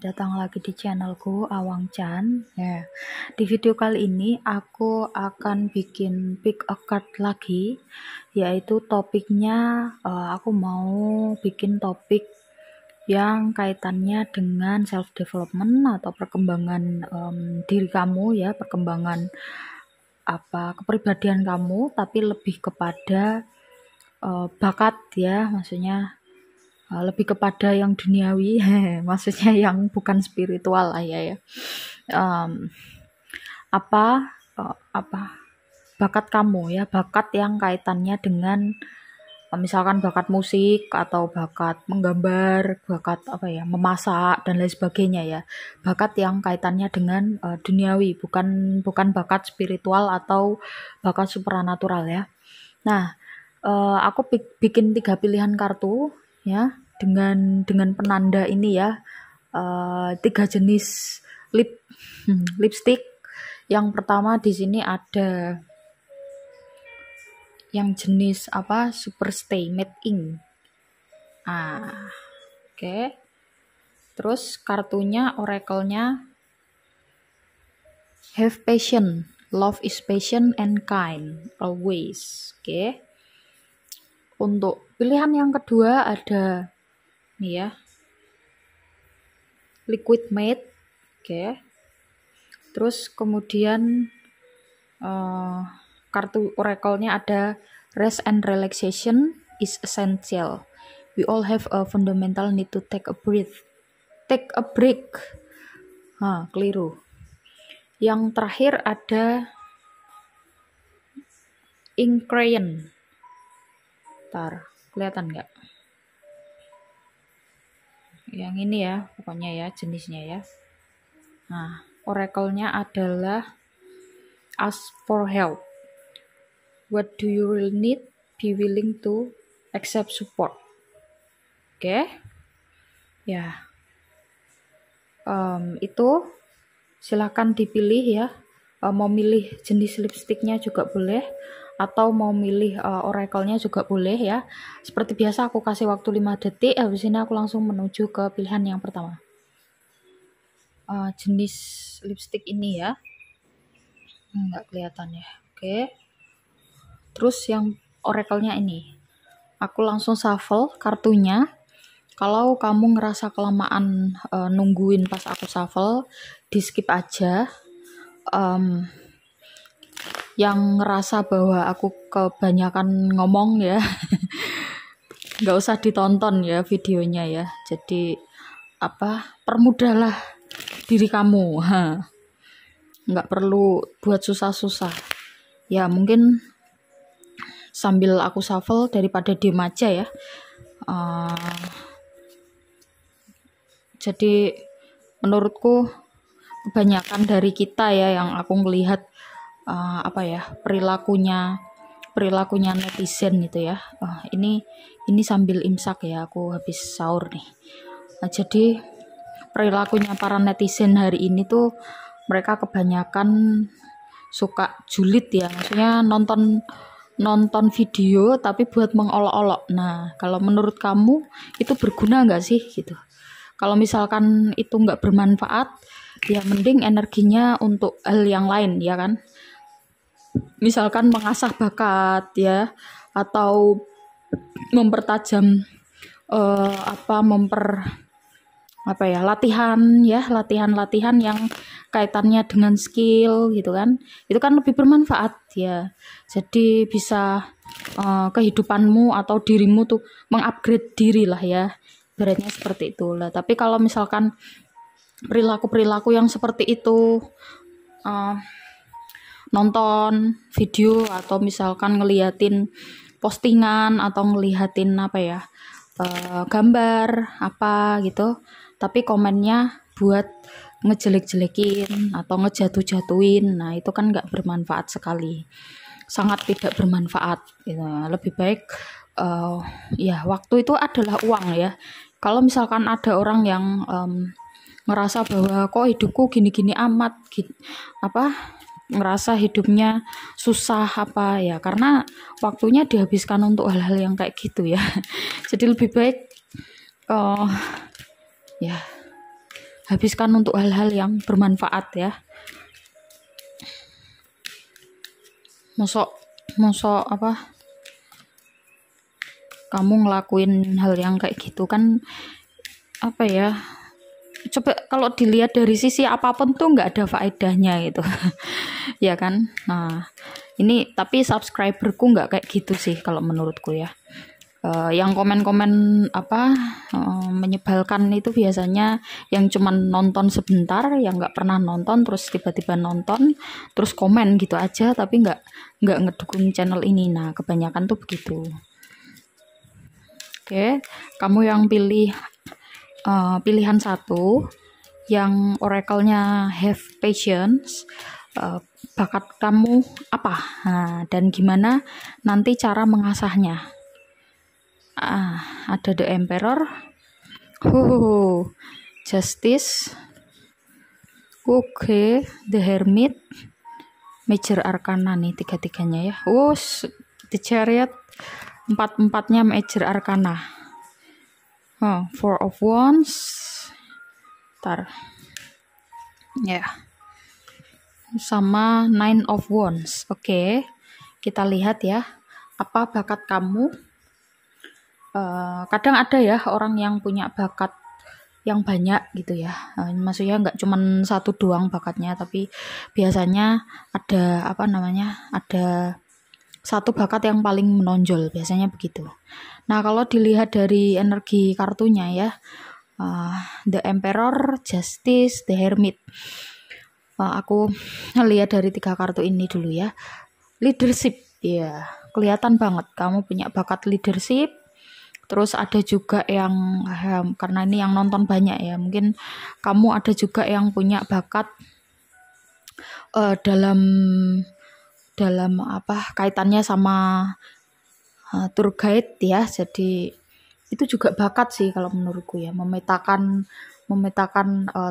Selamat datang lagi di channelku Awang Chan. Ya, di video kali ini aku akan bikin pick a card lagi, yaitu topiknya aku mau bikin topik yang kaitannya dengan self development atau perkembangan diri kamu ya, perkembangan kepribadian kamu, tapi lebih kepada bakat ya, maksudnya lebih kepada yang duniawi, maksudnya yang bukan spiritual lah ya. Apa bakat kamu ya, bakat yang kaitannya dengan misalkan bakat musik atau bakat menggambar, bakat memasak dan lain sebagainya ya. Bakat yang kaitannya dengan duniawi, bukan bakat spiritual atau bakat supranatural ya. Nah, aku bikin 3 pilihan kartu ya, dengan penanda ini ya, 3 jenis lipstick. Yang pertama di sini ada yang jenis Super Stay Matte Ink. Oke. Terus kartunya, oracle-nya Have Patience, Love is Patient and Kind Always. Oke. Untuk pilihan yang kedua ada nih ya, Liquid Matte. Oke. Terus kemudian kartu oracle-nya ada Rest and Relaxation is Essential. We all have a fundamental need to take a break. Keliru. Yang terakhir ada Ink Crayon. Kelihatan nggak? Yang ini ya, pokoknya ya jenisnya ya. Nah, oracle-nya adalah Ask for help. What do you really need? Be willing to accept support. Oke. Ya. Itu silakan dipilih ya. Mau milih jenis lipstiknya juga boleh, atau mau milih oracle-nya juga boleh ya. Seperti biasa aku kasih waktu 5 detik, habis ini aku langsung menuju ke pilihan yang pertama. Jenis lipstick ini ya, nggak kelihatan ya. Oke. Terus yang oracle-nya ini, aku langsung shuffle kartunya. Kalau kamu ngerasa kelamaan nungguin pas aku shuffle, di skip aja. Yang ngerasa bahwa aku kebanyakan ngomong ya, nggak usah ditonton ya videonya ya. Jadi permudahlah diri kamu, nggak perlu buat susah-susah ya. Mungkin sambil aku shuffle daripada diem aja ya. Jadi menurutku kebanyakan dari kita ya, yang aku ngelihat perilakunya netizen gitu ya. Ini sambil imsak ya, aku habis sahur nih. Jadi perilakunya para netizen hari ini tuh, mereka kebanyakan suka julid ya, maksudnya nonton video tapi buat mengolok-olok. Nah, kalau menurut kamu itu berguna nggak sih gitu? Kalau misalkan itu nggak bermanfaat, ya mending energinya untuk hal yang lain ya kan. Misalkan mengasah bakat ya, atau mempertajam latihan yang kaitannya dengan skill gitu kan. Itu kan lebih bermanfaat ya. Jadi bisa kehidupanmu atau dirimu tuh mengupgrade diri lah ya, ibaratnya seperti itu lah. Tapi kalau misalkan perilaku yang seperti itu, nonton video atau misalkan ngeliatin postingan atau ngeliatin gambar gitu, tapi komennya buat ngejelek-jelekin atau ngejatuh-jatuhin, nah itu kan nggak bermanfaat sekali, sangat tidak bermanfaat gitu. Lebih baik waktu itu adalah uang ya. Kalau misalkan ada orang yang ngerasa bahwa kok hidupku gini-gini amat ngerasa hidupnya susah ya, karena waktunya dihabiskan untuk hal-hal yang kayak gitu ya. Jadi lebih baik habiskan untuk hal-hal yang bermanfaat ya. Mosok apa kamu ngelakuin hal yang kayak gitu kan, apa ya, coba kalau dilihat dari sisi apapun tuh nggak ada faedahnya gitu. Ya kan. Nah ini tapi subscriberku nggak kayak gitu sih kalau menurutku ya. Yang komen-komen apa menyebalkan itu biasanya yang cuman nonton sebentar, yang nggak pernah nonton terus tiba-tiba nonton terus komen gitu aja tapi nggak ngedukung channel ini. Nah kebanyakan tuh begitu. Oke, kamu yang pilih pilihan 1 yang oracle-nya have patience, bakat kamu apa, dan gimana nanti cara mengasahnya. Ada the emperor, justice, oke, the hermit, major arcana nih tiga-tiganya ya. The chariot, 4-4-nya major arcana. Four of wands, sama nine of wands. Oke, kita lihat ya apa bakat kamu. Kadang ada ya orang yang punya bakat yang banyak gitu ya, maksudnya nggak cuman 1 doang bakatnya, tapi biasanya ada ada 1 bakat yang paling menonjol, biasanya begitu. Nah kalau dilihat dari energi kartunya ya, the emperor, justice, the hermit, aku lihat dari 3 kartu ini dulu ya. Leadership ya, kelihatan banget kamu punya bakat leadership. Terus ada juga yang karena ini yang nonton banyak ya, mungkin kamu ada juga yang punya bakat dalam kaitannya sama tour guide ya. Jadi itu juga bakat sih kalau menurutku ya, memetakan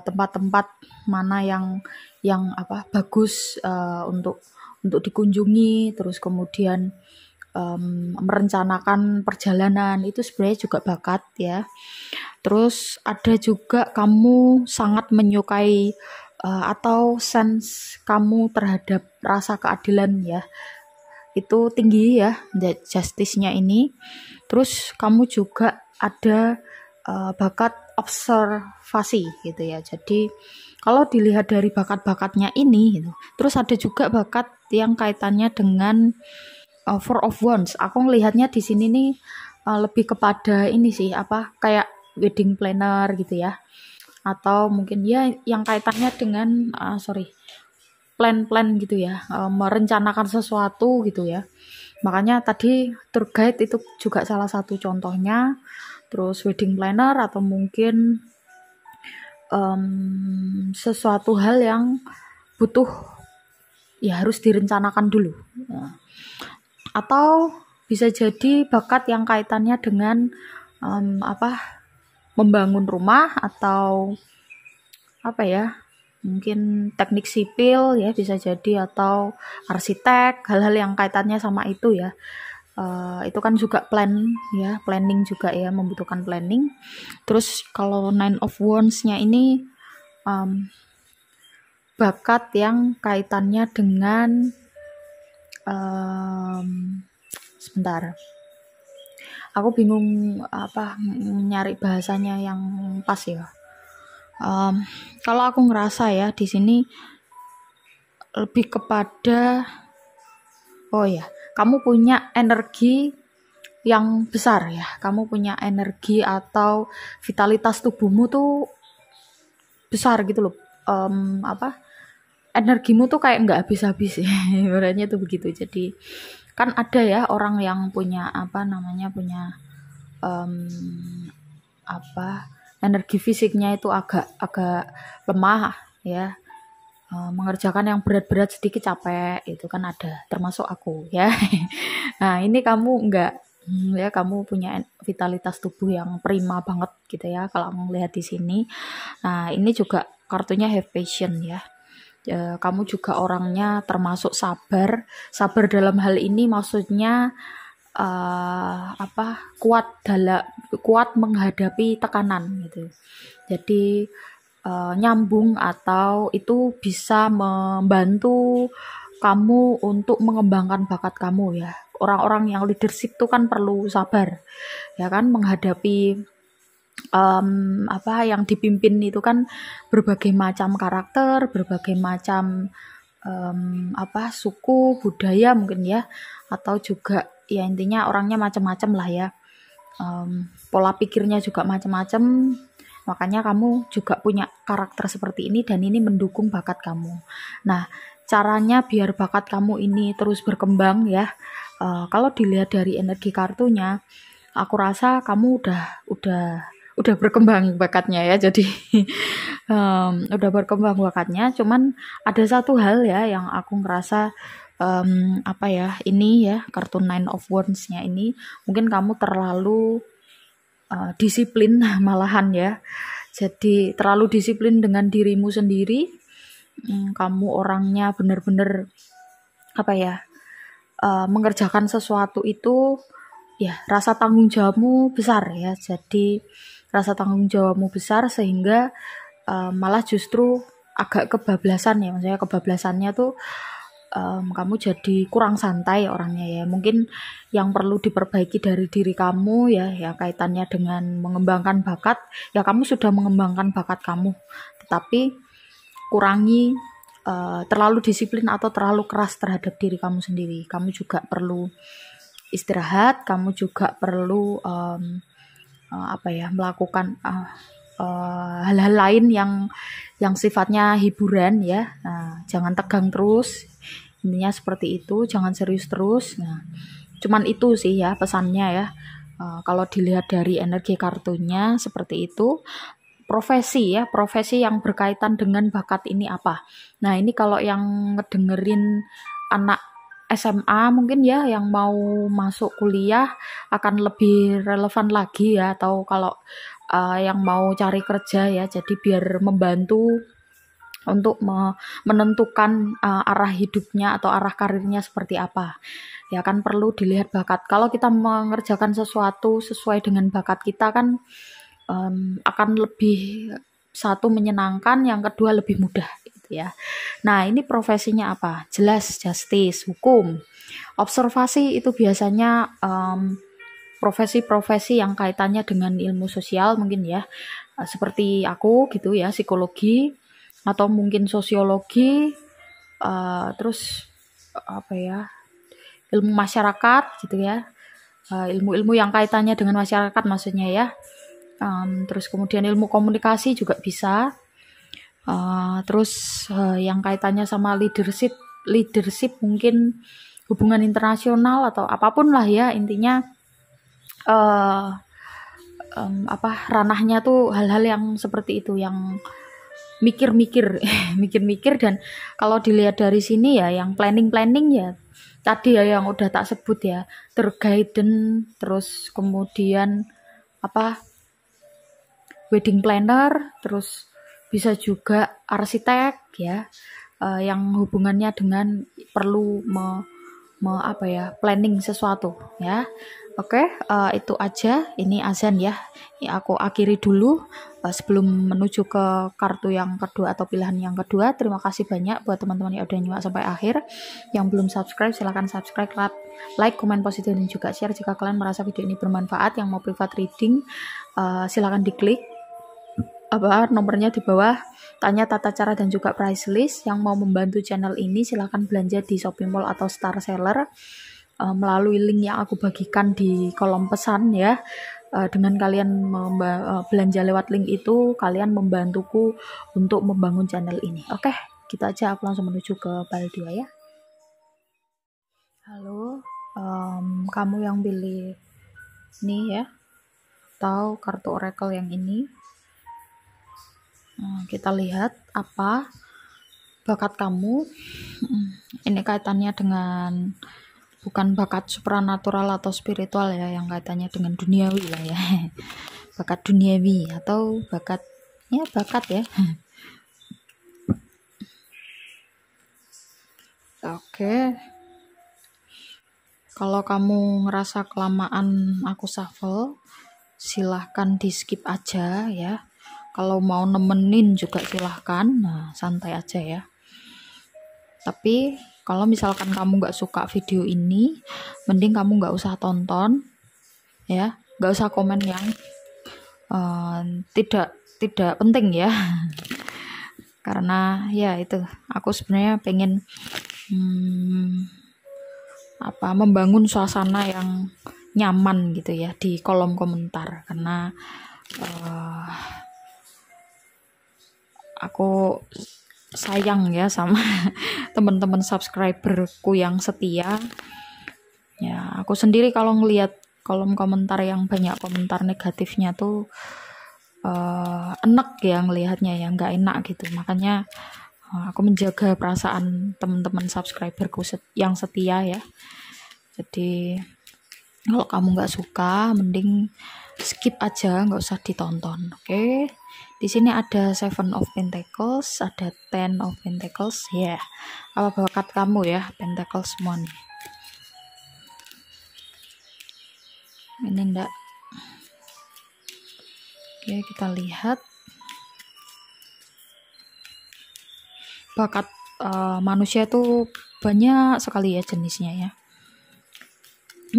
tempat-tempat mana yang bagus untuk dikunjungi, terus kemudian merencanakan perjalanan, itu sebenarnya juga bakat ya. Terus ada juga kamu sangat menyukai atau sense kamu terhadap rasa keadilan ya, itu tinggi ya, justice-nya ini. Terus kamu juga ada bakat observasi gitu ya. Jadi kalau dilihat dari bakat-bakatnya ini gitu. Terus ada juga bakat yang kaitannya dengan Four of Wands. Aku ngelihatnya di sini nih lebih kepada ini sih, kayak wedding planner gitu ya, atau mungkin ya yang kaitannya dengan plan gitu ya, merencanakan sesuatu gitu ya. Makanya tadi tour guide itu juga salah satu contohnya. Terus wedding planner atau mungkin sesuatu hal yang butuh ya harus direncanakan dulu. Atau bisa jadi bakat yang kaitannya dengan membangun rumah, atau mungkin teknik sipil ya bisa jadi, atau arsitek, hal-hal yang kaitannya sama itu ya. Itu kan juga planning juga ya, membutuhkan planning. Terus kalau Nine of Wands-nya ini bakat yang kaitannya dengan sebentar, aku bingung nyari bahasanya yang pas ya. Kalau aku ngerasa ya di sini lebih kepada kamu punya energi yang besar ya, kamu punya energi atau vitalitas tubuhmu tuh besar gitu loh. Energimu tuh kayak nggak habis-habis ya, ibaratnya tuh begitu. Jadi kan ada ya orang yang punya energi fisiknya itu agak lemah ya, mengerjakan yang berat-berat sedikit capek, itu kan ada, termasuk aku ya. Nah ini kamu enggak ya, kamu punya vitalitas tubuh yang prima banget gitu ya kalau melihat di sini. Nah ini juga kartunya have patience ya. Kamu juga orangnya termasuk sabar dalam hal ini, maksudnya kuat menghadapi tekanan gitu. Jadi nyambung atau itu bisa membantu kamu untuk mengembangkan bakat kamu ya. Orang-orang yang leadership itu kan perlu sabar ya kan, menghadapi apa yang dipimpin itu kan berbagai macam karakter, berbagai macam apa suku, budaya mungkin ya, atau juga ya intinya orangnya macam-macam lah ya. Pola pikirnya juga macam-macam. Makanya kamu juga punya karakter seperti ini dan ini mendukung bakat kamu. Nah, caranya biar bakat kamu ini terus berkembang ya. Kalau dilihat dari energi kartunya, aku rasa kamu udah berkembang bakatnya ya. Jadi udah berkembang bakatnya. Cuman ada satu hal ya yang aku ngerasa apa ya, ini ya kartu Nine of Wands-nya ini mungkin kamu terlalu disiplin malahan ya. Jadi terlalu disiplin dengan dirimu sendiri. Kamu orangnya benar-benar apa ya, mengerjakan sesuatu itu ya rasa tanggung jawabmu besar ya. Jadi rasa tanggung jawabmu besar sehingga malah justru agak kebablasan ya. Maksudnya kebablasannya tuh kamu jadi kurang santai orangnya ya. Mungkin yang perlu diperbaiki dari diri kamu ya kaitannya dengan mengembangkan bakat, ya kamu sudah mengembangkan bakat kamu, tetapi kurangi terlalu disiplin atau terlalu keras terhadap diri kamu sendiri. Kamu juga perlu istirahat, kamu juga perlu apa ya, melakukan hal-hal lain yang sifatnya hiburan ya. Nah, jangan tegang terus, intinya seperti itu, jangan serius terus. Nah, cuman itu sih ya pesannya ya. Kalau dilihat dari energi kartunya seperti itu. Profesi ya, profesi yang berkaitan dengan bakat ini apa. Nah, ini kalau yang ngedengerin anak SMA mungkin ya yang mau masuk kuliah akan lebih relevan lagi ya, atau kalau yang mau cari kerja ya, jadi biar membantu untuk menentukan arah hidupnya atau arah karirnya seperti apa. Ya kan perlu dilihat bakat. Kalau kita mengerjakan sesuatu sesuai dengan bakat kita kan akan lebih, satu menyenangkan, yang kedua lebih mudah gitu ya. Nah, ini profesinya apa? Jelas justice, hukum. Observasi itu biasanya profesi-profesi yang kaitannya dengan ilmu sosial mungkin ya. Seperti aku gitu ya, psikologi atau mungkin sosiologi, terus apa ya, ilmu masyarakat gitu ya. Ilmu-ilmu yang kaitannya dengan masyarakat maksudnya ya. Terus kemudian ilmu komunikasi juga bisa. Terus yang kaitannya sama leadership mungkin hubungan internasional atau apapun lah ya, intinya apa ranahnya tuh hal-hal yang seperti itu, yang mikir-mikir mikir-mikir. Dan kalau dilihat dari sini ya yang planning ya tadi ya yang udah tak sebut ya, tour guidance, terus kemudian apa, wedding planner, terus bisa juga arsitek ya, yang hubungannya dengan perlu apa ya, planning sesuatu ya. Oke, itu aja. Ini azan ya. Aku akhiri dulu sebelum menuju ke kartu yang kedua atau pilihan yang kedua. Terima kasih banyak buat teman-teman yang udah nyimak sampai akhir. Yang belum subscribe silahkan subscribe, like, komen positif dan juga share jika kalian merasa video ini bermanfaat. Yang mau private reading silahkan diklik apa nomornya di bawah, tanya tata cara dan juga price list. Yang mau membantu channel ini silahkan belanja di Shopee Mall atau Star Seller melalui link yang aku bagikan di kolom pesan ya. Dengan kalian belanja lewat link itu, kalian membantuku untuk membangun channel ini. Oke, gitu aja. Aku langsung menuju ke pile 2 ya. Halo, kamu yang pilih ini ya, atau kartu oracle yang ini. Kita lihat apa bakat kamu. Ini kaitannya dengan bukan bakat supranatural atau spiritual ya, yang kaitannya dengan duniawi lah ya. Bakat duniawi atau bakat ya. Oke. Kalau kamu ngerasa kelamaan aku shuffle, silahkan di skip aja ya. Kalau mau nemenin juga silahkan, nah santai aja ya. Tapi kalau misalkan kamu nggak suka video ini, mending kamu nggak usah tonton ya, nggak usah komen yang tidak penting ya. Karena ya itu, aku sebenarnya pengen membangun suasana yang nyaman gitu ya di kolom komentar, karena aku sayang ya sama teman-teman subscriberku yang setia ya. Aku sendiri kalau ngelihat kolom komentar yang banyak komentar negatifnya tuh enek ya ngelihatnya, ya nggak enak gitu. Makanya aku menjaga perasaan teman-teman subscriberku yang setia ya. Jadi kalau kamu nggak suka, mending skip aja, nggak usah ditonton. Oke. Di sini ada Seven of Pentacles, ada Ten of Pentacles. Ya, yeah. Apa bakat kamu ya, Pentacles semua nih. Ini enggak. Oke, kita lihat bakat manusia itu banyak sekali ya jenisnya ya.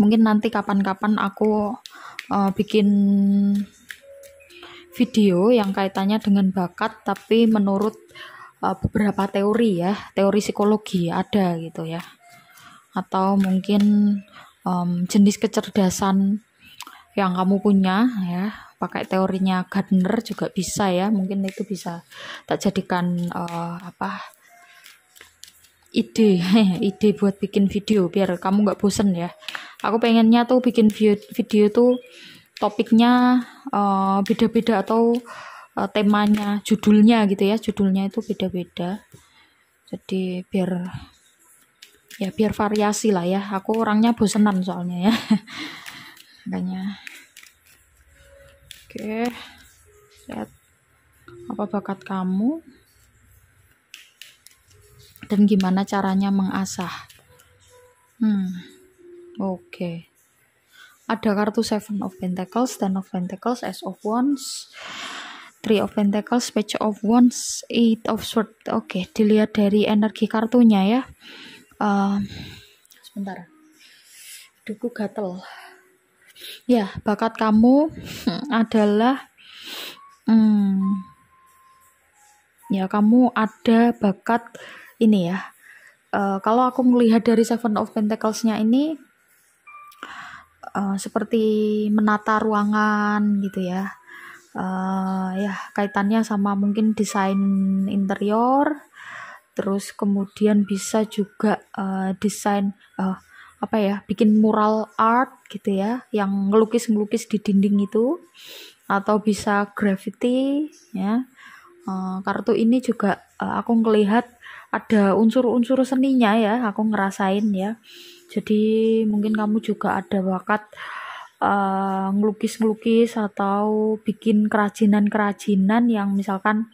Mungkin nanti kapan-kapan aku bikin video yang kaitannya dengan bakat, tapi menurut beberapa teori ya, teori psikologi ada gitu ya. Atau mungkin jenis kecerdasan yang kamu punya ya, pakai teorinya Gardner juga bisa ya. Mungkin itu bisa tak jadikan ide buat bikin video biar kamu nggak bosen ya. Aku pengennya tuh bikin video tuh topiknya beda-beda, atau temanya, judulnya gitu ya, judulnya itu beda-beda. Jadi biar variasi lah ya. Aku orangnya bosenan soalnya ya. Makanya. Oke. Lihat apa bakat kamu dan gimana caranya mengasah. Oke. Ada kartu Seven of Pentacles, Ten of Pentacles, Ace of Wands, Three of Pentacles, Page of Wands, Eight of Swords. Oke, dilihat dari energi kartunya ya. Sebentar. Aduhku gatel. Ya, bakat kamu adalah ya, kamu ada bakat ini ya. Kalau aku melihat dari Seven of Pentacles-nya ini seperti menata ruangan gitu ya. Ya, kaitannya sama mungkin desain interior, terus kemudian bisa juga desain bikin mural art gitu ya, yang ngelukis di dinding itu, atau bisa graffiti ya. Kartu ini juga aku ngelihat ada unsur-unsur seninya ya, aku ngerasain ya. Jadi mungkin kamu juga ada bakat ngelukis-ngelukis atau bikin kerajinan-kerajinan yang misalkan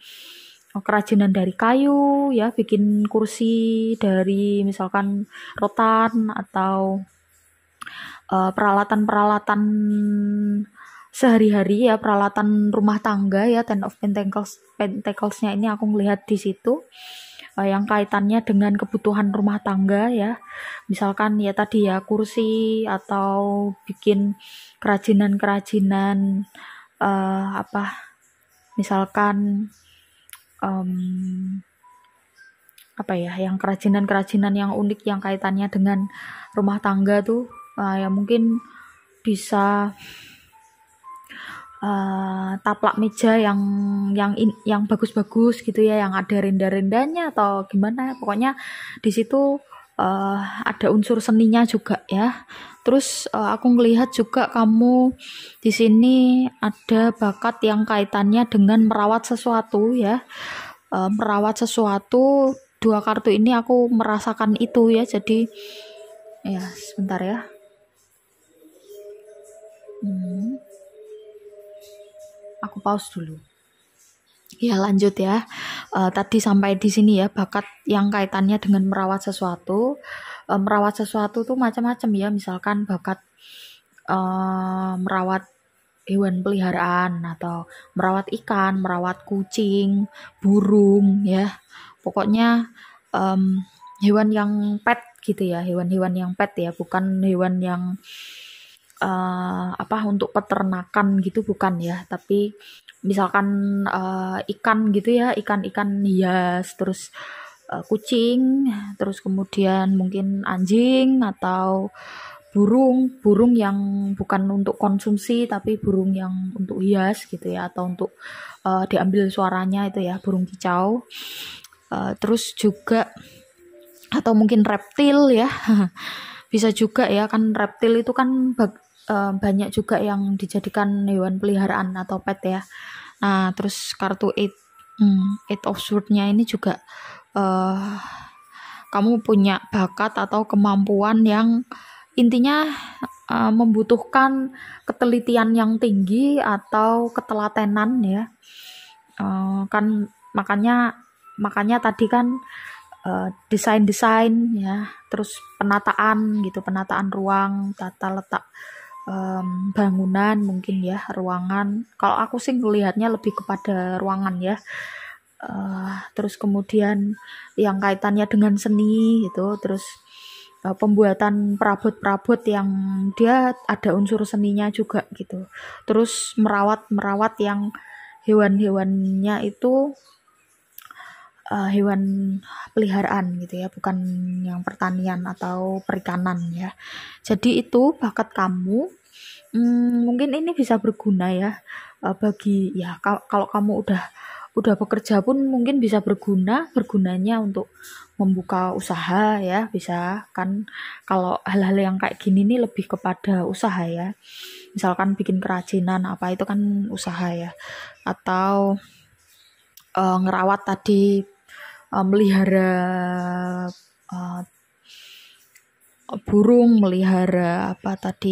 kerajinan dari kayu ya, bikin kursi dari misalkan rotan, atau peralatan-peralatan sehari-hari ya, peralatan rumah tangga ya. Ten of Pentacles-nya ini aku melihat di situ yang kaitannya dengan kebutuhan rumah tangga ya. Misalkan ya tadi ya, kursi, atau bikin kerajinan-kerajinan misalkan yang kerajinan-kerajinan yang unik yang kaitannya dengan rumah tangga tuh ya, mungkin bisa taplak meja yang bagus-bagus gitu ya, yang ada renda-rendanya atau gimana. Pokoknya di situ ada unsur seninya juga ya. Terus aku ngelihat juga kamu di sini ada bakat yang kaitannya dengan merawat sesuatu ya. Merawat sesuatu, dua kartu ini aku merasakan itu ya. Jadi ya sebentar ya. Aku pause dulu. Ya lanjut ya. Tadi sampai di sini ya, bakat yang kaitannya dengan merawat sesuatu. Merawat sesuatu tuh macam-macam ya. Misalkan bakat merawat hewan peliharaan atau merawat ikan, merawat kucing, burung ya. Pokoknya hewan yang pet gitu ya, hewan-hewan yang pet ya, bukan hewan yang untuk peternakan gitu bukan ya, tapi misalkan ikan gitu ya, ikan-ikan hias, terus kucing, terus kemudian mungkin anjing atau burung yang bukan untuk konsumsi tapi burung yang untuk hias gitu ya, atau untuk diambil suaranya itu ya, burung kicau. Terus juga atau mungkin reptil ya. Bisa juga ya, kan reptil itu kan banyak juga yang dijadikan hewan peliharaan atau pet ya. Nah, terus kartu Eight of Swords-nya ini juga kamu punya bakat atau kemampuan yang intinya membutuhkan ketelitian yang tinggi atau ketelatenan ya. Kan makanya tadi kan desain ya, terus penataan gitu, penataan ruang, tata letak bangunan mungkin ya, ruangan. Kalau aku sih melihatnya lebih kepada ruangan ya. Terus kemudian yang kaitannya dengan seni gitu, terus pembuatan perabot-perabot yang dia ada unsur seninya juga gitu. Terus merawat yang hewan-hewannya itu hewan peliharaan gitu ya, bukan yang pertanian atau perikanan ya. Jadi itu bakat kamu. Mungkin ini bisa berguna ya bagi ya, kalau kamu udah bekerja pun mungkin bisa bergunanya untuk membuka usaha ya, bisa kan. Kalau hal-hal yang kayak gini nih lebih kepada usaha ya. Misalkan bikin kerajinan apa itu kan usaha ya. Atau ngerawat tadi, melihara burung, melihara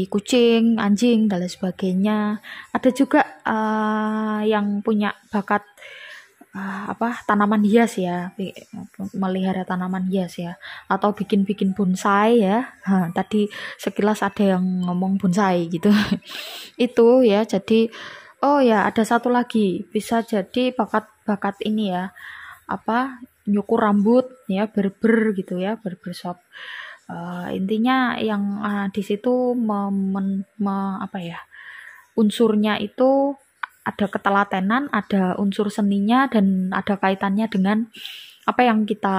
kucing, anjing dan lain sebagainya. Ada juga yang punya bakat tanaman hias ya, melihara tanaman hias ya, atau bikin bonsai ya. Tadi sekilas ada yang ngomong bonsai gitu. Itu ya, jadi oh ya ada satu lagi, bisa jadi bakat ini ya, nyukur rambut ya, barber gitu ya, barbershop. Intinya yang di situ unsurnya itu ada ketelatenan, ada unsur seninya, dan ada kaitannya dengan apa yang kita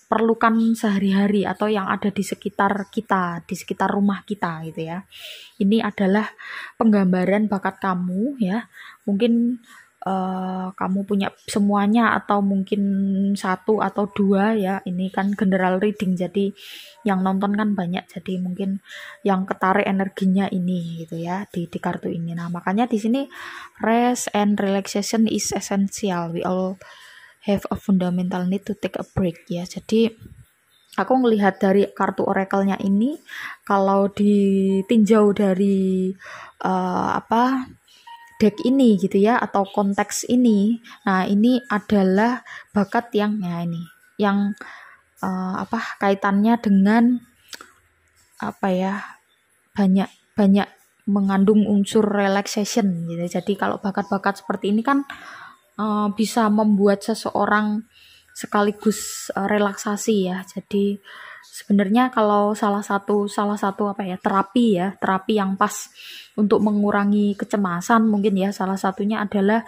perlukan sehari-hari atau yang ada di sekitar kita, di sekitar rumah kita gitu ya. Ini adalah penggambaran bakat kamu ya. Mungkin kamu punya semuanya atau mungkin satu atau dua ya. Ini kan general reading, jadi yang nonton kan banyak, jadi mungkin yang ketarik energinya ini gitu ya di kartu ini. Nah, makanya di sini rest and relaxation is essential. We all have a fundamental need to take a break ya. Jadi aku ngelihat dari kartu oracle-nya ini, kalau ditinjau dari deck ini gitu ya, atau konteks ini, nah ini adalah bakat yang ya ini, yang kaitannya dengan banyak mengandung unsur relaxation gitu. Jadi kalau bakat-bakat seperti ini kan bisa membuat seseorang sekaligus relaksasi ya. Jadi sebenarnya kalau salah satu terapi yang pas untuk mengurangi kecemasan mungkin ya, salah satunya adalah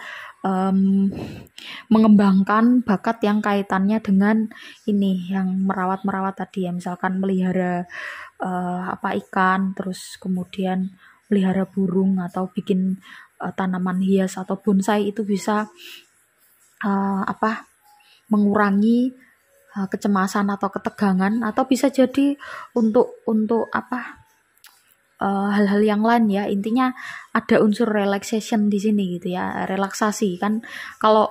mengembangkan bakat yang kaitannya dengan ini, yang merawat tadi ya, misalkan melihara ikan, terus kemudian melihara burung, atau bikin tanaman hias atau bonsai. Itu bisa mengurangi kecemasan atau ketegangan, atau bisa jadi untuk hal-hal yang lain ya. Intinya ada unsur relaxation di sini gitu ya, relaksasi kan. Kalau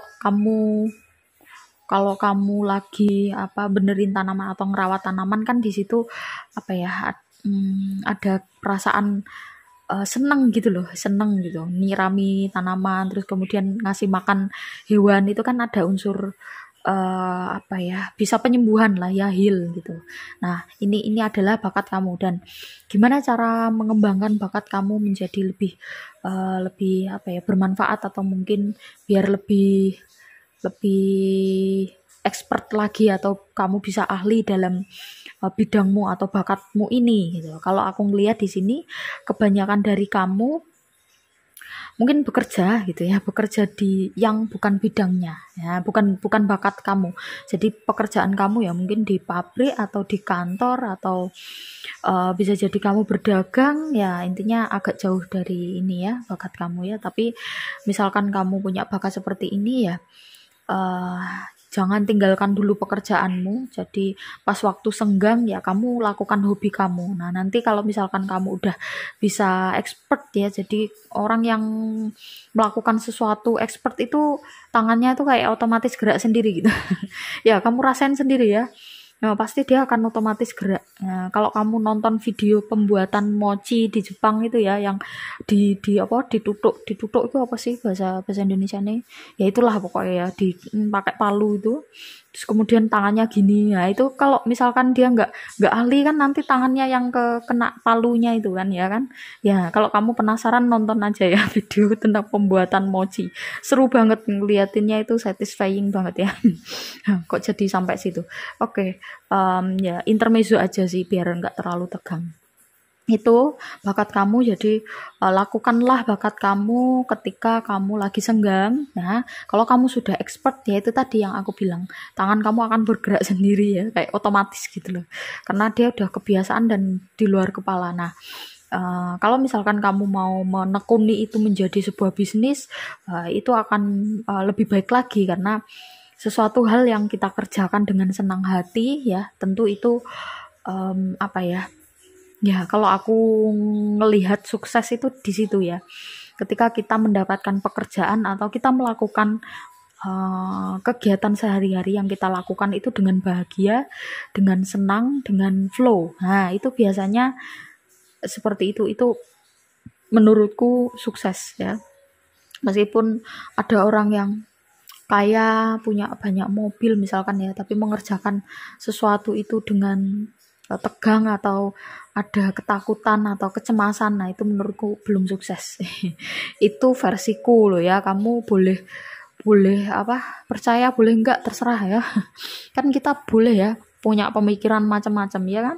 kamu lagi benerin tanaman atau ngerawat tanaman kan, di situ ada perasaan seneng gitu, nyirami tanaman, terus kemudian ngasih makan hewan, itu kan ada unsur apa ya, bisa penyembuhan lah ya, heal gitu. Nah, ini adalah bakat kamu, dan gimana cara mengembangkan bakat kamu menjadi lebih apa ya, bermanfaat, atau mungkin biar lebih lebih expert lagi, atau kamu bisa ahli dalam bidangmu atau bakatmu ini gitu. Kalau aku ngelihat di sini kebanyakan dari kamu mungkin bekerja gitu ya, bekerja di yang bukan bidangnya ya, bukan bakat kamu. Jadi pekerjaan kamu ya mungkin di pabrik atau di kantor, atau bisa jadi kamu berdagang ya, intinya agak jauh dari ini ya, bakat kamu ya. Tapi misalkan kamu punya bakat seperti ini ya, uh, jangan tinggalkan dulu pekerjaanmu. Jadi pas waktu senggang ya kamu lakukan hobi kamu. Nah, nanti kalau misalkan kamu udah bisa expert ya, jadi orang yang melakukan sesuatu expert itu tangannya tuh kayak otomatis gerak sendiri gitu. Ya, kamu rasain sendiri ya. Nah, pasti dia akan otomatis gerak. Nah, kalau kamu nonton video pembuatan mochi di Jepang itu ya, yang di apa, ditutuk itu apa sih bahasa bahasa Indonesia nih? Ya itulah pokoknya ya, pakai palu itu. Terus kemudian tangannya gini. Nah, itu kalau misalkan dia nggak ahli kan, nanti tangannya yang kena palunya itu kan ya kan. Ya, kalau kamu penasaran nonton aja ya video tentang pembuatan mochi. Seru banget ngeliatinnya, itu satisfying banget ya. Kok jadi sampai situ. Oke, ya intermezzo aja sih biar nggak terlalu tegang. Itu bakat kamu, jadi lakukanlah bakat kamu ketika kamu lagi senggang. Nah, kalau kamu sudah expert ya, itu tadi yang aku bilang, tangan kamu akan bergerak sendiri ya, kayak otomatis gitu loh, karena dia udah kebiasaan dan di luar kepala. Nah, kalau misalkan kamu mau menekuni itu menjadi sebuah bisnis, itu akan lebih baik lagi, karena sesuatu hal yang kita kerjakan dengan senang hati ya, tentu itu apa ya, ya, kalau aku ngelihat sukses itu di situ ya. Ketika kita mendapatkan pekerjaan atau kita melakukan kegiatan sehari-hari yang kita lakukan itu dengan bahagia, dengan senang, dengan flow. Nah, itu biasanya seperti itu. Itu menurutku sukses ya. Meskipun ada orang yang kaya, punya banyak mobil misalkan ya, tapi mengerjakan sesuatu itu dengan tegang, atau ada ketakutan atau kecemasan, nah itu menurutku belum sukses. Itu versiku loh ya, kamu boleh boleh apa, percaya boleh enggak, terserah ya. Kan kita boleh ya punya pemikiran macam-macam ya kan.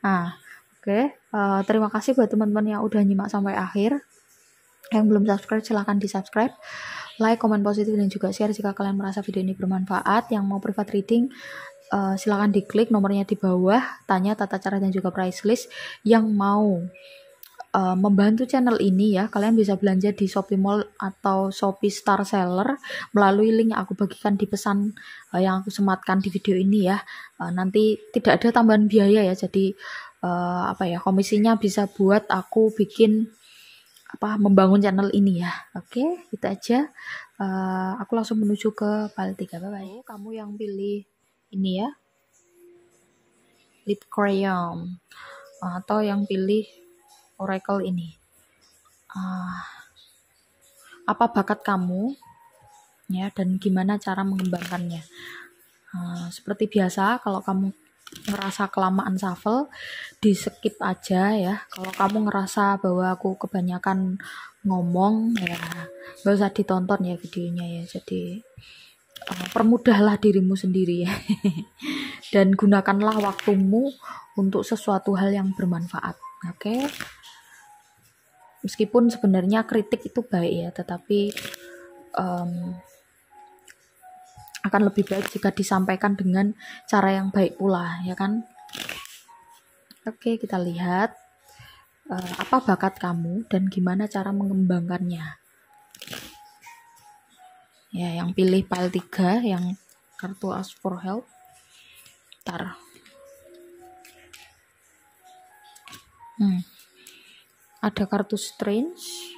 Nah, oke, terima kasih buat teman-teman yang udah nyimak sampai akhir. Yang belum subscribe silahkan di subscribe, like, komen positif, dan juga share jika kalian merasa video ini bermanfaat. Yang mau private reading silahkan diklik nomornya di bawah, tanya tata cara dan juga price list. Yang mau membantu channel ini ya, kalian bisa belanja di Shopee Mall atau Shopee Star Seller melalui link yang aku bagikan di pesan yang aku sematkan di video ini ya. Nanti tidak ada tambahan biaya ya, jadi apa ya, komisinya bisa buat aku bikin membangun channel ini ya. Oke, itu aja. Aku langsung menuju ke file 3. Bye bye. Kamu yang pilih ini ya, lip crayon, atau yang pilih oracle ini. Apa bakat kamu ya, dan gimana cara mengembangkannya. Seperti biasa, kalau kamu ngerasa kelamaan shuffle, di skip aja ya. Kalau kamu ngerasa bahwa aku kebanyakan ngomong ya, gak usah ditonton ya videonya ya. Jadi permudahlah dirimu sendiri ya. Dan gunakanlah waktumu untuk sesuatu hal yang bermanfaat. Oke? Meskipun sebenarnya kritik itu baik ya, tetapi akan lebih baik jika disampaikan dengan cara yang baik pula ya kan. Oke, kita lihat apa bakat kamu dan gimana cara mengembangkannya ya. Yang pilih file 3 yang kartu ask for help, ada kartu strange,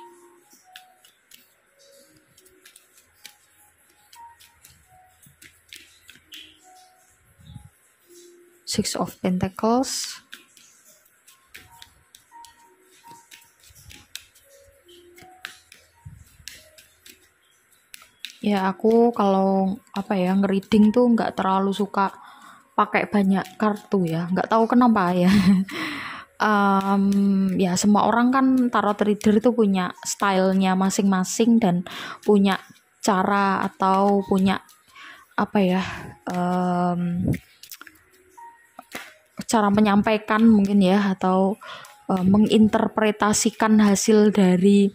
Six of Pentacles, Ya aku kalau apa ya ngereading tuh nggak terlalu suka pakai banyak kartu ya, nggak tahu kenapa ya. Ya semua orang kan tarot reader itu punya stylenya masing-masing dan punya cara atau punya apa ya cara menyampaikan mungkin ya atau menginterpretasikan hasil dari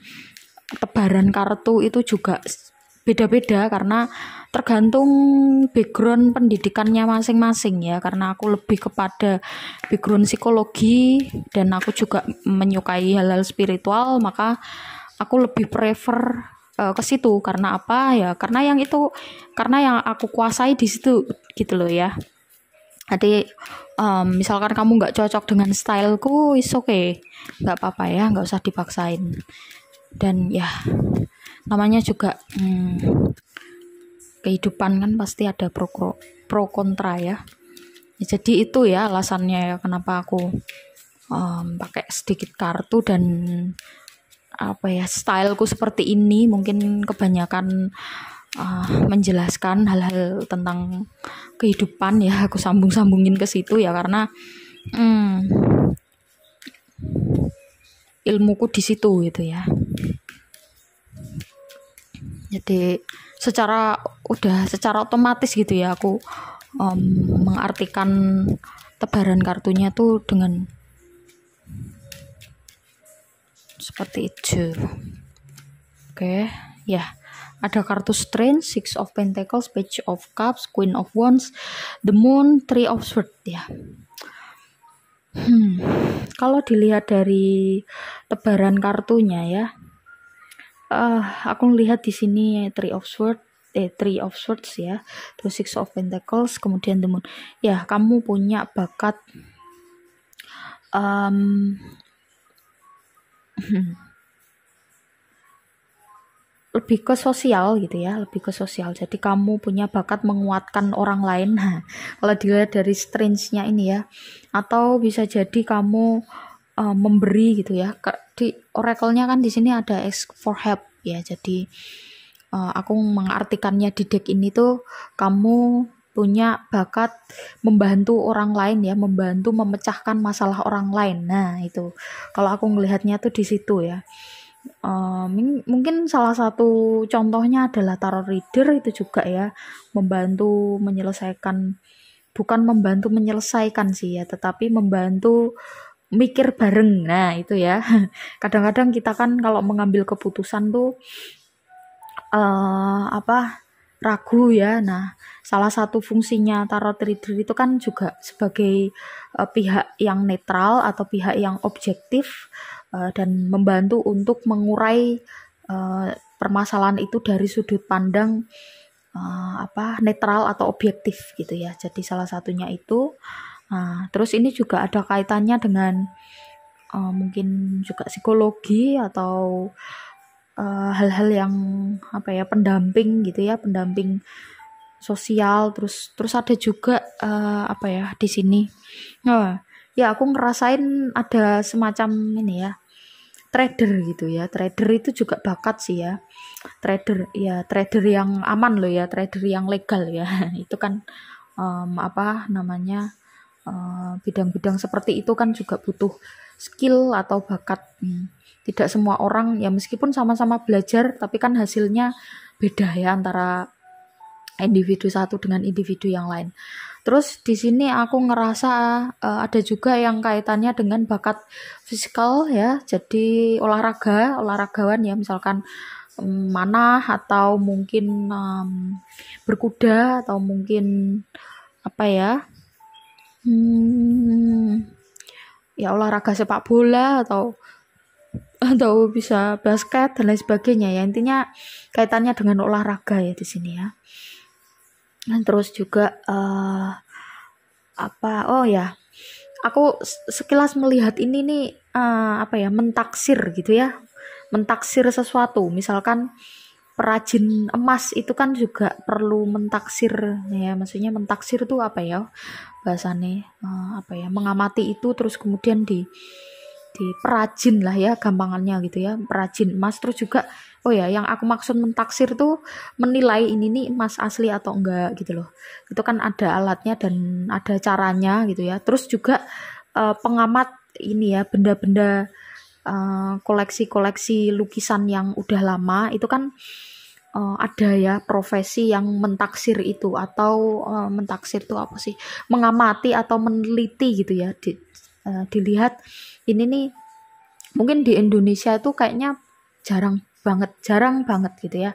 tebaran kartu itu juga beda-beda karena tergantung background pendidikannya masing-masing ya, karena aku lebih kepada background psikologi dan aku juga menyukai hal-hal spiritual, maka aku lebih prefer ke situ. Karena apa ya, karena yang aku kuasai di situ gitu loh ya. Jadi misalkan kamu nggak cocok dengan styleku, is okay, nggak apa-apa ya, nggak usah dipaksain. Dan ya namanya juga kehidupan kan pasti ada pro kontra ya. Jadi itu ya alasannya ya kenapa aku pakai sedikit kartu dan apa ya styleku seperti ini. Mungkin kebanyakan menjelaskan hal-hal tentang kehidupan ya, aku sambung-sambungin ke situ ya karena ilmuku di situ gitu ya. Jadi secara otomatis gitu ya aku mengartikan tebaran kartunya tuh dengan seperti itu. Oke, ya. Ada kartu Strange, Six of Pentacles, Page of Cups, Queen of Wands, The Moon, Three of Swords ya. Kalau dilihat dari tebaran kartunya ya, aku lihat di sini Three of Swords ya, terus Six of Pentacles, kemudian The Moon. Ya, kamu punya bakat lebih ke sosial gitu ya, lebih ke sosial. Jadi kamu punya bakat menguatkan orang lain. Nah, kalau dilihat dari strange-nya ini ya, atau bisa jadi kamu memberi gitu ya. Di oracle-nya kan di sini ada ask for help ya. Jadi aku mengartikannya di deck ini tuh kamu punya bakat membantu orang lain ya, membantu memecahkan masalah orang lain. Nah, itu kalau aku ngelihatnya tuh di situ ya. Mungkin salah satu contohnya adalah tarot reader itu juga ya, membantu menyelesaikan, bukan membantu menyelesaikan sih ya, tetapi membantu mikir bareng. Nah itu ya, kadang-kadang kita kan kalau mengambil keputusan tuh ragu ya. Nah salah satu fungsinya tarot reader itu kan juga sebagai pihak yang netral atau pihak yang objektif dan membantu untuk mengurai permasalahan itu dari sudut pandang netral atau objektif gitu ya. Jadi salah satunya itu. Nah, terus ini juga ada kaitannya dengan mungkin juga psikologi atau hal-hal yang pendamping gitu ya, pendamping sosial. Terus ada juga di sini. Ya aku ngerasain ada semacam ini ya, trader gitu ya. Trader itu juga bakat sih ya. Trader yang aman loh ya, trader yang legal ya. Itu kan bidang-bidang seperti itu kan juga butuh skill atau bakat. Tidak semua orang ya, meskipun sama-sama belajar tapi kan hasilnya beda ya antara individu satu dengan individu yang lain. Terus di sini aku ngerasa ada juga yang kaitannya dengan bakat fisikal ya. Jadi olahragawan ya, misalkan manah atau mungkin berkuda atau mungkin ya olahraga sepak bola atau bisa basket dan lain sebagainya ya. Intinya kaitannya dengan olahraga ya di sini ya. Dan terus juga aku sekilas melihat ini nih mentaksir gitu ya, mentaksir sesuatu. Misalkan perajin emas itu kan juga perlu mentaksir ya, maksudnya mentaksir itu apa ya bahasanya, mengamati itu terus kemudian di perajin lah ya gampangannya gitu ya, perajin emas. Terus juga Oh ya, yang aku maksud mentaksir tuh menilai ini nih emas asli atau enggak gitu loh. Itu kan ada alatnya dan ada caranya gitu ya. Terus juga pengamat ini ya, benda-benda koleksi-koleksi lukisan yang udah lama itu kan ada ya profesi yang mentaksir itu, atau mentaksir itu apa sih? Mengamati atau meneliti gitu ya. Dilihat ini nih, mungkin di Indonesia itu kayaknya jarang banget gitu ya.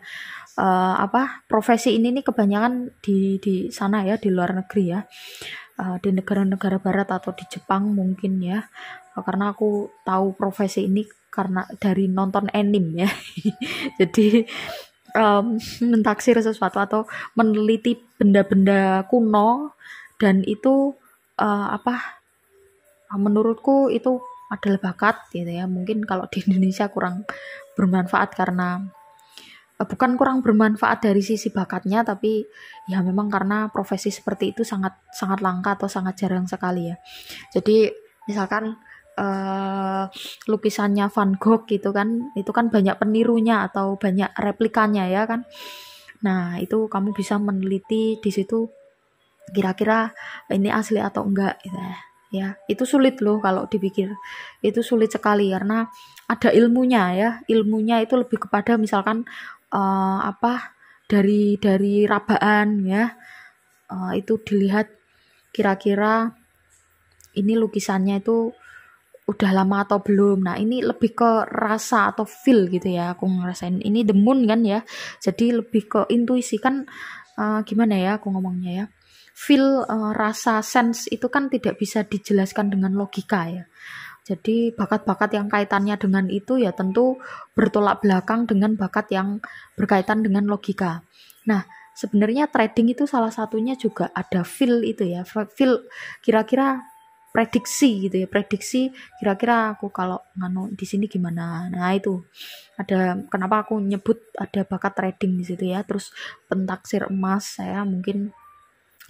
Profesi ini nih kebanyakan di sana ya, di luar negeri ya. Di negara-negara barat atau di Jepang mungkin ya. Karena aku tahu profesi ini karena dari nonton anime ya. Jadi mentaksir sesuatu atau meneliti benda-benda kuno, dan itu menurutku itu adalah bakat gitu ya. Mungkin kalau di Indonesia kurang bermanfaat karena bukan kurang bermanfaat dari sisi bakatnya, tapi ya memang karena profesi seperti itu sangat sangat langka atau sangat jarang sekali ya. Jadi misalkan lukisannya Van Gogh gitu kan, itu kan banyak penirunya atau banyak replikanya ya kan. Nah itu kamu bisa meneliti di situ kira-kira ini asli atau enggak gitu ya. Itu sulit loh kalau dipikir, itu sulit sekali karena ada ilmunya ya. Ilmunya itu lebih kepada misalkan dari rabaan ya, itu dilihat kira-kira ini lukisannya itu udah lama atau belum. Nah ini lebih ke rasa atau feel gitu ya, aku ngerasain ini The Moon kan ya, jadi lebih ke intuisi kan. Gimana ya aku ngomongnya ya, feel, rasa, sense itu kan tidak bisa dijelaskan dengan logika ya. Jadi bakat-bakat yang kaitannya dengan itu ya tentu bertolak belakang dengan bakat yang berkaitan dengan logika. Nah sebenarnya trading itu salah satunya juga ada feel itu ya, feel kira-kira prediksi gitu ya, prediksi kira-kira aku kalau nganu di sini gimana. Nah itu ada kenapa aku nyebut ada bakat trading di situ ya. Terus pentaksir emas saya mungkin,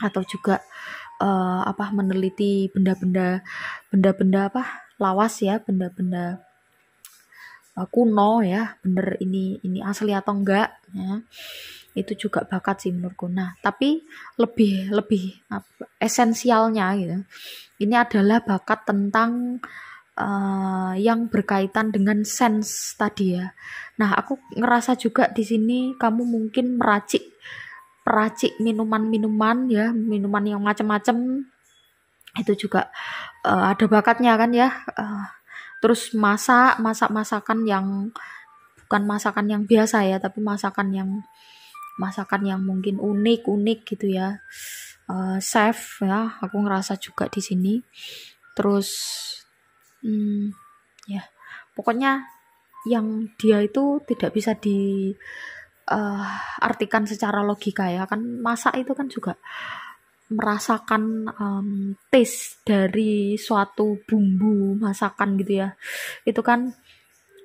atau juga meneliti benda-benda lawas ya, benda-benda kuno ya, bener ini asli atau enggak ya. Itu juga bakat sih menurutku. Nah tapi lebih esensialnya gitu, ini adalah bakat tentang yang berkaitan dengan sense tadi ya. Nah aku ngerasa juga di sini kamu mungkin meracik minuman-minuman ya, minuman yang macam-macam itu juga ada bakatnya kan ya. Terus masakan yang bukan masakan yang biasa ya, tapi masakan yang mungkin unik gitu ya. Chef ya, aku ngerasa juga di sini. Terus ya pokoknya yang dia itu tidak bisa artikan secara logika ya kan. Masak itu kan juga merasakan taste dari suatu bumbu masakan gitu ya. Itu kan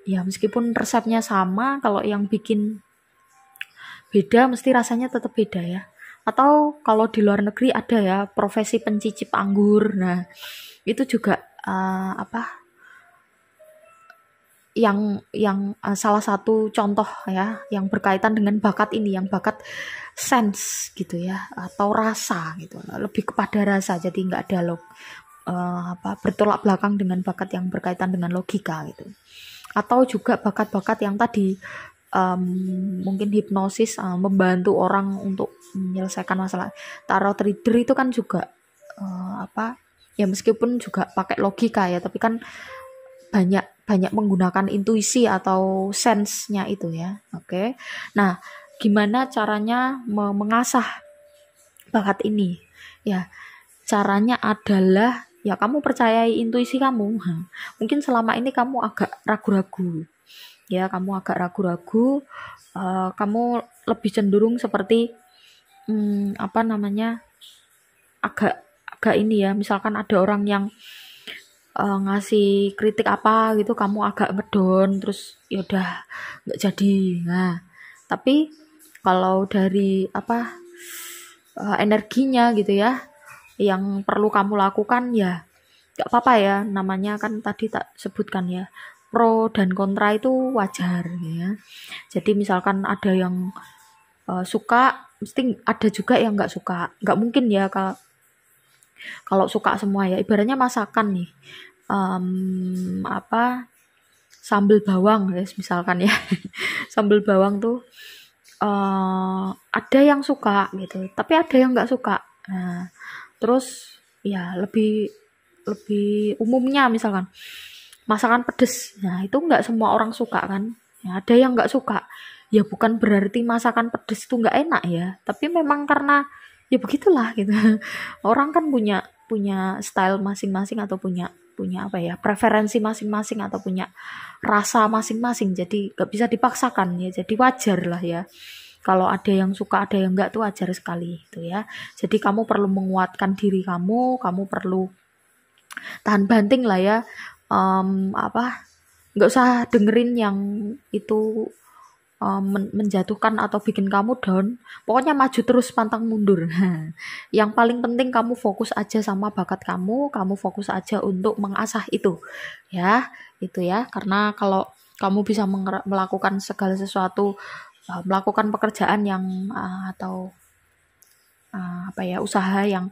ya meskipun resepnya sama, kalau yang bikin beda mesti rasanya tetap beda ya. Atau kalau di luar negeri ada ya profesi pencicip anggur. Nah itu juga yang salah satu contoh ya yang berkaitan dengan bakat ini, yang bakat sense gitu ya, atau rasa gitu, lebih kepada rasa, jadi nggak ada bertolak belakang dengan bakat yang berkaitan dengan logika gitu. Atau juga bakat-bakat yang tadi mungkin hipnosis, membantu orang untuk menyelesaikan masalah. Tarot reader itu kan juga ya meskipun juga pakai logika ya, tapi kan banyak menggunakan intuisi atau sense-nya itu ya. Oke. Nah, gimana caranya mengasah bakat ini? Ya, caranya adalah ya kamu percayai intuisi kamu. Mungkin selama ini kamu agak ragu-ragu. Ya, kamu agak ragu-ragu, kamu lebih cenderung seperti agak ini ya, misalkan ada orang yang ngasih kritik apa gitu, kamu agak ngedon, terus ya udah nggak jadi. Nah tapi kalau dari energinya gitu ya, yang perlu kamu lakukan ya nggak apa-apa ya, namanya kan tadi tak sebutkan ya, pro dan kontra itu wajar ya. Jadi misalkan ada yang suka, mesti ada juga yang nggak suka. Nggak mungkin ya kalau suka semua ya. Ibaratnya masakan nih, apa, sambal bawang ya misalkan ya. Sambal bawang tuh ada yang suka gitu, tapi ada yang nggak suka. Nah, terus ya lebih lebih umumnya misalkan masakan pedes. Nah, itu nggak semua orang suka kan. Ya, ada yang nggak suka. Ya bukan berarti masakan pedes itu nggak enak ya, tapi memang karena ya begitulah gitu. Orang kan punya punya style masing-masing atau punya punya apa ya, preferensi masing-masing atau punya rasa masing-masing. Jadi nggak bisa dipaksakan ya. Jadi wajar lah ya. Kalau ada yang suka, ada yang enggak tuh wajar sekali itu ya. Jadi kamu perlu menguatkan diri kamu perlu tahan banting lah ya. Apa, nggak usah dengerin yang itu menjatuhkan atau bikin kamu down. Pokoknya maju terus pantang mundur. Yang paling penting kamu fokus aja sama bakat kamu fokus aja untuk mengasah itu ya, itu ya. Karena kalau kamu bisa melakukan segala sesuatu, melakukan pekerjaan yang atau apa ya, usaha yang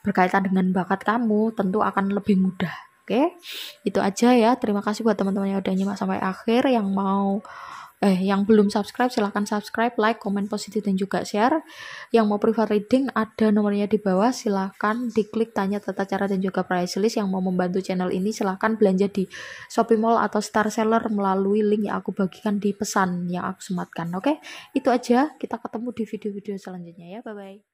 berkaitan dengan bakat kamu tentu akan lebih mudah. Oke, itu aja ya. Terima kasih buat teman-teman yang udah nyimak sampai akhir. Yang belum subscribe silahkan subscribe, like, komen positif dan juga share. Yang mau private reading ada nomornya di bawah, silahkan diklik tanya tata cara dan juga price list. Yang mau membantu channel ini silahkan belanja di Shopee Mall atau Star Seller melalui link yang aku bagikan di pesan yang aku sematkan. Oke, itu aja. Kita ketemu di video-video selanjutnya ya. Bye bye.